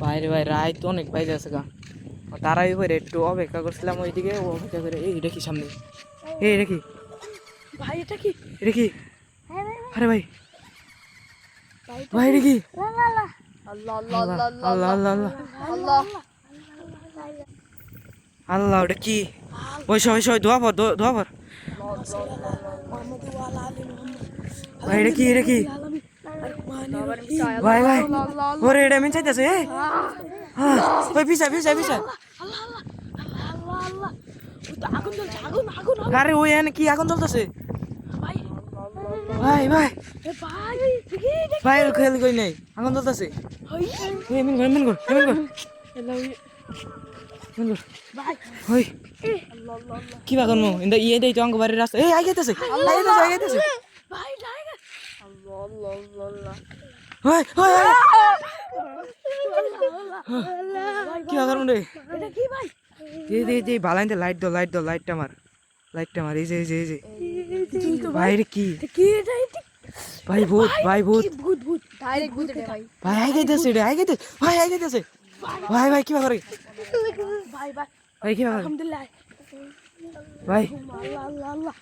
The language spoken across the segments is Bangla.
বাইরে ভাই রায় তো অনেক বাইরে আছে গা, তারাই করে একটু অপেক্ষা করছিলাম ওইদিকে, ও অপেক্ষা করে এই দেখি সামনে, এই দেখি ভাই এটা কি? এটা কি? আরে ভাই ভাই এটা কি? আল্লাহ আল্লাহ আল্লাহ আল্লাহ আল্লাহ আল্লাহ আল্লাহ, ওটা কি? ওই সবাই সবাই দোয়া পর, দোয়া পর। ভাই এটা কি? এটা কি ভাই? ভাই ওরে এটা আমি চাইতেছে, ওই পিছা পিছা পিছা। আগুন জ্বলছে, আগুন আগুন আরে ওই এখানে কি আগুন জ্বলতেছে? ভাই ভাই ভাই ভাই ভাই খেয়াল করি নাই, আগুন জ্বলতেছে। এমন কর, এমন কর, এমন কর, এমন কর। ভাই ওই কি বা করবো ইন্দা ইয়ে দেই তো অঙ্গ বাড়ির রাস্তা, এই আইতেছে আইতেছে আইতেছে। ভাই ডাইগা আল্লাহ আল্লাহ আল্লাহ ওই ওই কি বা করবো রে? এটা কি ভাই? এই দে দে বালাইতে লাইট দাও, লাইট দাও, লাইটটা মার, লাইটটা মার। এই যে এই যে এই যে ভাই রে কি? কি এটা? ভাই ভূত, ভাই ভূত, ভূত ভূত ডাইরেক্ট ভূত এটা ভাই। ভাই আই গাইতেছে রে, আই গাইতেছে ভাই, আই গাইতেছে ভাই। ভাই কি বা করে? ভাই ভাই ভাই কি বা করে? আলহামদুলিল্লাহ ভাই আল্লাহ আল্লাহ আল্লাহ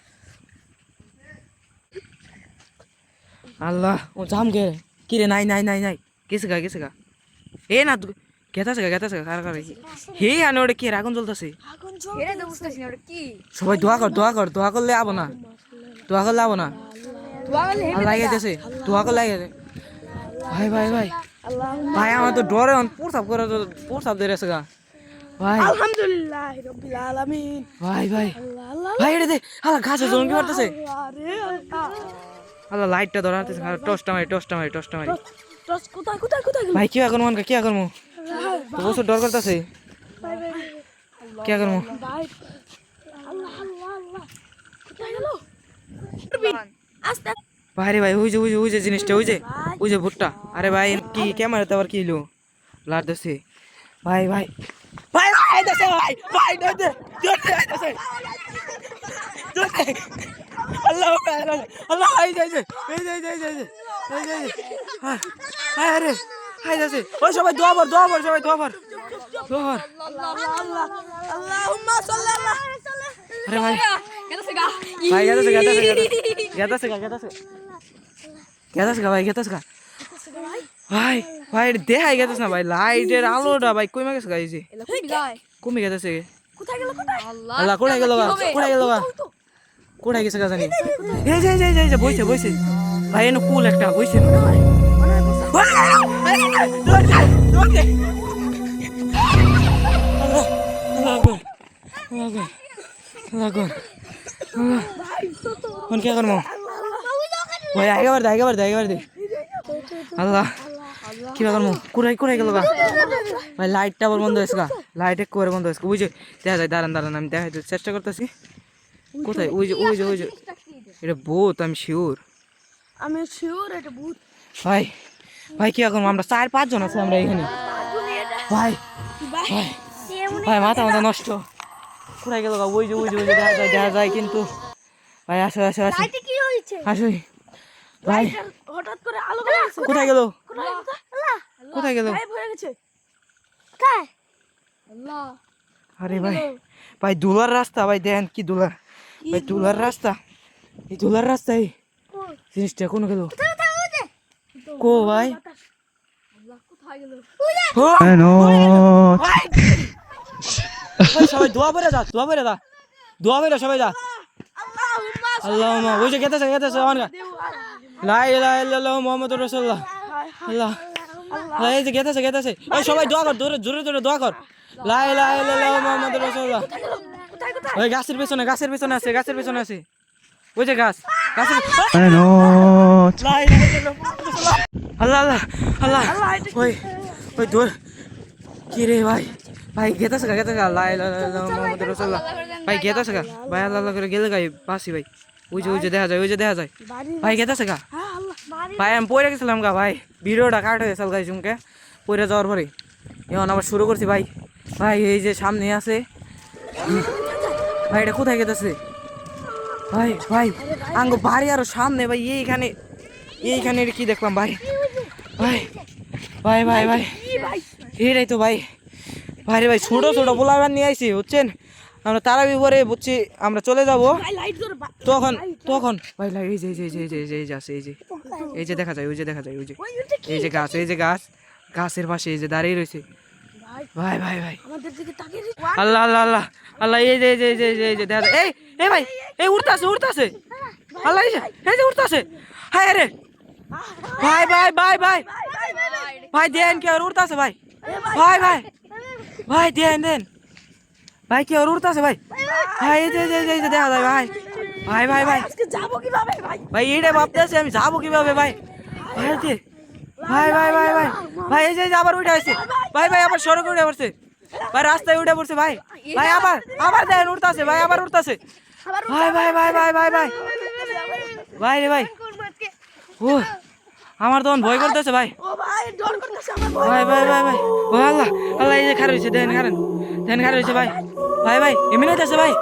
আল্লাহ ও জাম গে কি রে? নাই নাই নাই নাই, গেছে গা এ না গেতাছে কার কার হে আনে ওটা কি আগুন জ্বলতেছে? আগুন জ্বলছে এটা তো বুঝতেছি না ওটা কি। সবাই দোয়া কর, দোয়া কর, দোয়া করলে আবো না, দোয়া করলে আবো না। দোয়া করলে হেবে আল্লাহ গাইতেছে, দোয়া করলে গেছে। ভাই ভাই ভাই আল্লাহ ভাই আমার তো ডরে প্রসাব করে, প্রসাব ধরে আছে গা ভাই। আলহামদুলিল্লাহ রাব্বিল আলামিন ভাই ভাই আল্লাহ আল্লাহ ভাই এটা দে, আল্লাহ গাছে জন কি করতেছে? আরে আল্লাহ আল্লাহ লাইটটা ধরাতেছে, টর্চটা মারি, টর্চটা মারি, টর্চটা মারি। টস কোথায় কোথায় কোথায় গেল? ভাই কি করবো মনকা, কি করবো? তো বছর ডর করতেছে, কি করবো? ভাই আল্লাহ আল্লাহ আল্লাহ কোথায় গেল? আস্তে ভাই রে ভাই ওই যে জিনিসটা, ওই যে ভুট্টা। আরে ভাই কি ক্যামেরাতে আবার কি হলো? ব্লাড দিছে ভাই ভাই ভাই ভাই আইতাছে ভাই, ভাই দৌড়তে দৌড়তে আইতাছে, দৌড়তে। আল্লাহ আল্লাহ আল্লাহ আইতাছে, এই যে আরে আইতাছে। ওই সবাই দোয়া পর, দোয়া পর, সবাই দোয়া পর, দোয়া পর। আল্লাহ আল্লাহ আল্লাহুম্মা সাল্লি আলা আরে ভাই গেছে গা ভাই গেতাছে ভাই, গেতাছে ভাই ভাই দেখাই গেতাছে না ভাই, লাইটের আলোটা ভাই কমে গেছে গাইছে, এলা কই যায়? কমে গেছে। কোথায় গেল কোথায়? আল্লাহ আল্লাহ কোথায় গেল গা, কোথায় গেল গা, কোথায় গেছে গা জানি। এই যে বইছে ভাই, এনে কুল একটা বইছে না ভাই। কে করবো ভাই? আগেবার দে আল্লাহ কি করবো? কোথায় গেল গা ভাই? লাইটটা আবার বন্ধ হয়েছে গা, লাইট এক করে বন্ধ হয়েছে। ওই যে দেখা যায়, দাঁড়ান আমি দেখাইতে চেষ্টা করতেছি। কোথায়? ওই যে এটা ভূত, আমি শিওর। আমি শিওর এটা ভূত। ভাই ভাই কি করবো? আমরা 4-5 জন আছি আমরা এখানে ভাই। ভাই ভাই মাথা নষ্ট। কোথায় গেল গা? ওই যে দেখা যায় কিন্তু ভাই আসো কি হইছে? আসোই ভাই। হঠাৎ করে আলো জ্বলছে। কোথায় গেল? আল্লাহ কোথায় গেল? গায়েব হয়ে গেছে। কোথায়? আল্লাহ আরে ভাই ধুলার রাস্তা ভাই, দেখেন কি ধুলার ভাই, ধুলার রাস্তা, এই ধুলার রাস্তায় জিনিসটা কোনো গেল কো ভাই? আল্লাহ কোথায় গেল? সবাই দোয়া পড়ে যা সবাই যা। আল্লাহুম্মা ওই যে গেতেছে অনগা লা ইলাহা ইল্লাল্লাহু মুহাম্মাদুর রাসূলুল্লাহ। আল্লাহ এই যে গেতেছে ওই সবাই দোয়া কর, জোরে দোয়া কর। লা ইলাহা ইল্লাল্লাহু মুহাম্মাদুর রাসূলুল্লাহ। ওই গাছের পেছনে আছে ওই যে গাছের লা ইলাহা ইল্লাল্লাহ। আল্লাহ ওই দূর কি রে ভাই গেতেছে লা ইলাহা ইল্লাল্লাহু মুহাম্মাদুর রাসূলুল্লাহ। ভাই গেতেছে ভাই, আল্লাহ করে গেলে গাই বাসি ভাই। ওই যে দেখা যায় ভাই গেতেছে ভাই। আমি পড়ে গেছিলাম ভাই, ভিডিওটা কাট হয়ে গেছিল গাই চুমকে পড়ে যাওয়ার পরে। এখন আবার শুরু করছি ভাই। এই যে সামনে আছে ভাই, এটা কোথায় গেতেছে ভাই আঙ্গ বাড়ি আরো সামনে ভাই, এইখানে এটা কি দেখলাম ভাই। এটাই তো ভাই, ভাই রে ভাই ছোটো ছোটো পোলাপান নিয়ে আইছি বুঝছেন। আমরা তারাবি পরে বুঝছি আমরা চলে যাব, তখন তখন ভাই ভাই এই যে এই যে এই যে এই যে এই যে আছে, এই যে এই যে দেখা যায়, ওই যে দেখা যায়, ওই যে এই যে গাছ, এই যে গাছ, গাছের পাশে এই যে দাঁড়িয়ে রয়েছে ভাই ভাই ভাই। আল্লাহ আল্লাহ আল্লাহ আল্লাহ, এই যে এই যে এই যে এই যে দেখা যায়, এই ভাই এই উড়তাছে উড়তাছে, আল্লাহ এই যে উড়তাছে, হায় রে ভাই ভাই ভাই ভাই ভাই দেন কি আর উড়তাছে ভাই, ভাই ভাই ভাই দেন দেন ভাই কি আর উড়তাছে ভাই, ভাই এই যে এই যে দেখা যায় ভাই, ভাই ভাই ভাই যাবো কিভাবে ভাই? ভাই এইটা ভাবতেছি আমি যাবো কিভাবে ভাই, ভাই যে ভাই ভাই ভাই ভাই ভাই এই যে আবার উঠে আসছে ভাই, ভাই আবার সড়কে উঠে পড়ছে ভাই, রাস্তায় উঠে পড়ছে ভাই, ভাই আবার আবার দেন উঠতাছে ভাই, আবার উঠতাছে ভাই ভাই ভাই ভাই ভাই ভাই ভাই রে ভাই, ও আমার তখন ভয় করতেছে ভাই, ও ভাই ডর করতেছে আমার ভয়। ভাই ভাই ভাই ভাই ও আল্লাহ আল্লাহ, এই যে খারাপ হয়েছে দেন কারণ দেন খারাপ হয়েছে ভাই, ভাই ভাই এমনি যাচ্ছে ভাই,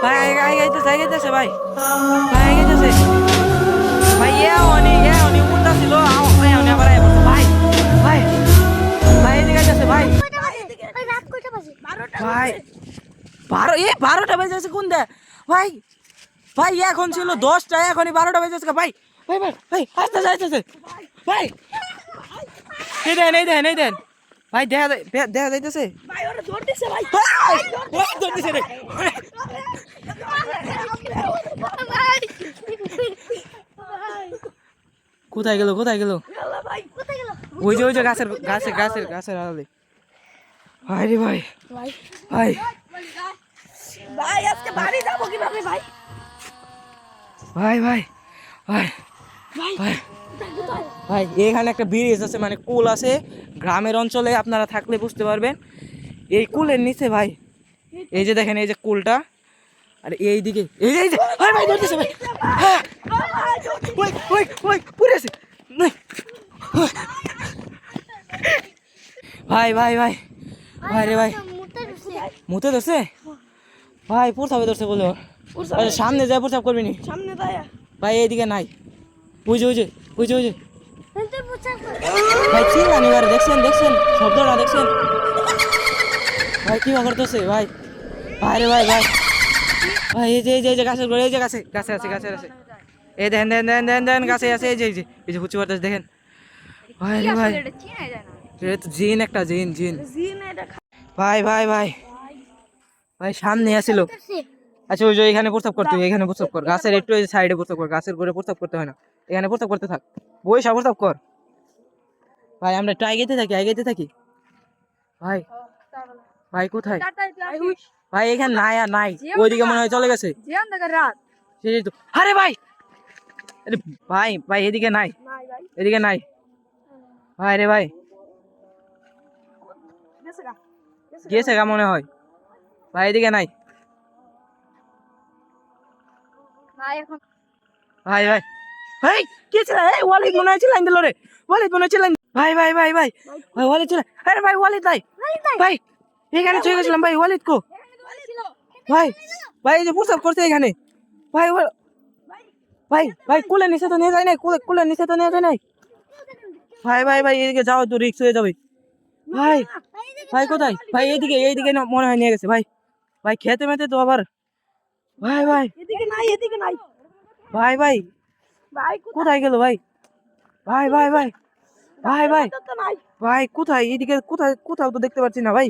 ভাই আই গাইতেছে ভাই, ভাই গাইতেছে ভাই, অনেক উঠতাছিল ভাই, অনেক আবার আই পড়ছে ভাই, ভাই ভাই এদিকে গাইতেছে ভাই, ভাই রাত কয়টা বাজে? 12টা। ভাই 12টা বেজে গেছে কোন দে ভাই, ভাই এখন ছিল 10টা, এখনই 12টা বেজে গেছে ভাই, ভাই ভাই ভাই আস্তে যাইতেছে ভাই, এই দেন ভাই দেখা যাইতেছে ভাই ওরা জোর দিছে ভাই। ভাই ধরতেছে রে, ভাই কোথায় গেল আল্লাহ ভাই কোথায় গেল? ওই যে গাছের আড়ালে, ভাই রে ভাই ভাই ভাই ভাই আজকে বাড়ি যাবো কিভাবে ভাই? ভাই ভাই ভাই ভাই ভাই এখানে একটা ব্রিজ আছে, মানে কুল আছে, গ্রামের অঞ্চলে আপনারা থাকলে বুঝতে পারবেন, এই কুলের নিচে ভাই এই যে দেখেন এই যে কুলটা, আর এইদিকে এই যে ভাই ভাই ধরতেছে ভাই, হ্যাঁ ওই পুরেছে ভাই ভাই ভাই ভাই রে ভাই, মুতে ধরছে ভাই, প্রসাবে ধরছে বলে, আচ্ছা, সামনে যায় প্রসাব করবি নি সামনে দায়া ভাই, এইদিকে নাই, ওই যে ভাই চিল্লানি বারে, দেখছেন শব্দটা দেখছেন ভাই, কি করতেছে ভাই, ভাই রে ভাই ভাই ভাই এই যে গাছের গোড়া, এই যে গাছে আছে, এই দেন গাছে আছে, এই যে হুচি বাতাস দেখেন ভাই রে ভাই, এটা তো জিন, একটা জিন জিন এটা ভাই ভাই ভাই ভাই সামনে আসিল, আচ্ছা ওই যে এখানে প্রস্তাব করতে, এখানে প্রস্তাব কর, গাছের একটু সাইডে প্রস্তাব কর, গাছের গোড়ে প্রস্তাব করতে হয় না, এখানে প্রস্তাব করতে থাক, বইসা প্রস্তাব কর ভাই, আমরা একটু আগাইতে থাকি ভাই, ভাই কোথায় ভাই, এখানে নাই আর নাই, ওইদিকে মনে হয় চলে গেছে, সেটাই তো, আরে ভাই আরে ভাই ভাই এদিকে নাই, এদিকে নাই ভাই রে ভাই, গেছে গা মনে হয় ভাই, এদিকে নাই ভাই ভাই ভাই কে ছিল, এই ওয়ালিদ মনে হয় লাইন দিল রে, ওয়ালিদ মনে হয় লাইন, ভাই ভাই ভাই ভাই ভাই ওয়ালিদ ছিল, আরে ভাই ওয়ালিদ নাই ভাই, এখানে চলে গেছিলাম ভাই, ওয়ালিদ কো ভাই, ভাই এই যে প্রস্তাব করছে এখানে ভাই, ভাই ভাই কুলের নিচে তো নিয়ে যায় নাই, কুলের নিচে তো নিয়ে যায় নাই ভাই, ভাই ভাই এদিকে যাও তো রিক্স হয়ে যাবে ভাই, ভাই কোথায় ভাই, এইদিকে না মনে হয় নিয়ে গেছে ভাই, ভাই খেতে মেতে তো আবার, ভাই ভাই এদিকে নাই ভাই ভাই ভাই কোথায় গেল ভাই, ভাই ভাই ভাই ভাই ভাই তো নাই ভাই কোথায়, এইদিকে কোথাও তো দেখতে পাচ্ছি না ভাই,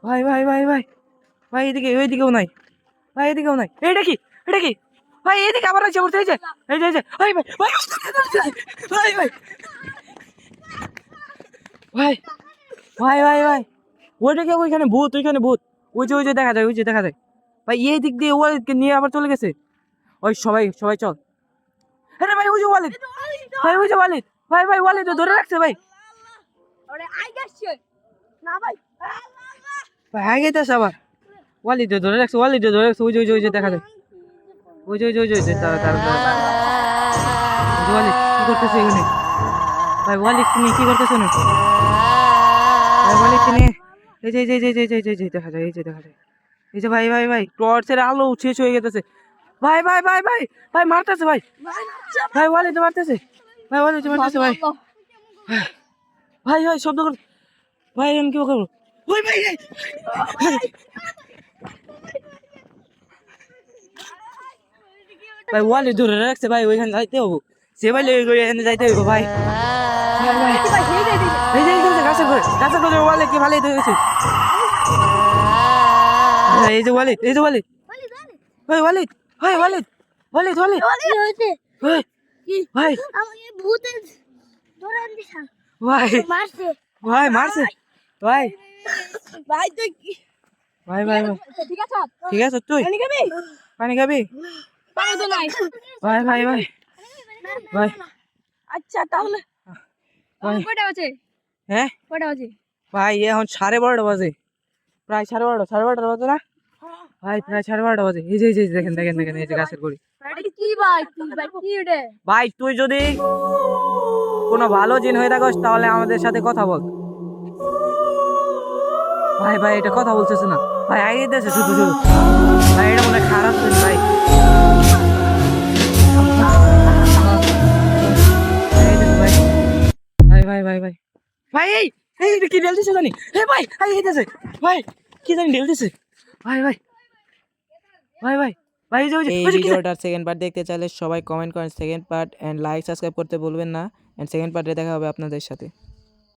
ভাই ভাই ভাই ভাই ভাই এদিকে ওইদিকেও নাই ভাই, এদিকেও নাই, এটা কি ভাই, এদিকে আবার আছে উঠতে, এই যে ভাই ভাই ভাই ভাই ভাই ভাই ভাই ভাই ভাই ওইটাকে, ওইখানে ভূত ওই যে দেখা যায় ভাই, এই দিক দিয়ে ওয়ালিদকে নিয়ে আবার চলে গেছে, ওই সবাই চল, আরে ভাই ওই যে ওয়ালিদ ভাই, ওই যে ওয়ালিদ ভাই ওয়ালিদ ধরে রাখছে ভাই, ওরে আই গেছে না ভাই ভাই আগে যাচ্ছে আবার, ওয়ালিদ ধরে রাখছে, ওই যে দেখা যায়, ওই যে তার ওয়ালিদ কি করতেছে এখানে ভাই, ওয়ালিদ তুমি কি করতেছো না ভাই, ওয়ালিদ তুমি এই যে দেখা যায়, এই যে ভাই টর্চের আলো শেষ হয়ে গেছে ভাই, ভাই মারতেছে ভাই, ভাই ওয়ালিদ মারতেছে ভাই, ভাই ভাই শব্দ কর ভাই আমি কি করবো ওই ভাই ভাই ওয়ালে ধরে রাখছে ভাই ওইখানে যাইতে হবো সে ভাই এখানে যাইতে হইব ভাই ভাই ভাই এই যে গাছের করে ওয়ালে কি ভালোই তো গেছে এই যে ওয়ালিদ ভাই ওয়ালিদ ভাই ওয়ালিদ কি হয়েছে ভাই ভাই আমাকে ভূতে ধরে দিছা ভাই মারছে মারছে ভাই ভাই তুই কি ভাই ভাই ভাই ঠিক আছে তুই পানি খাবি পানি তো নাই ভাই ভাই ভাই ভাই আচ্ছা তাহলে ভাই কয়টা বাজে হ্যাঁ কয়টা বাজে ভাই এখন 12:30 বাজে প্রায় 12:30 বাজে না ভাই প্রায় 12:30 বাজে এই যে দেখেন এই যে গাছের গুড়ি এটা কি ভাই কি রে ভাই তুই যদি কোনো ভালো জিন হয়ে থাকিস তাহলে আমাদের সাথে কথা বল ভাই এটা কথা বলতেছে না ভাই আগে দিতেছে শুধু ভাই এটা মনে হয় খারাপ জিন ভাই ভাই এই এটা কি ঢেলতেছে জানি ভাই এইতেছে ভাই কি জানি ঢেলতেছে ভাই এই ভিডিওটার সেকেন্ড পার্ট দেখতে চাইলে সবাই কমেন্ট করেন second part and like subscribe করতে ভুলবেন না এন্ড সেকেন্ড পার্টে দেখা হবে আপনাদের সাথে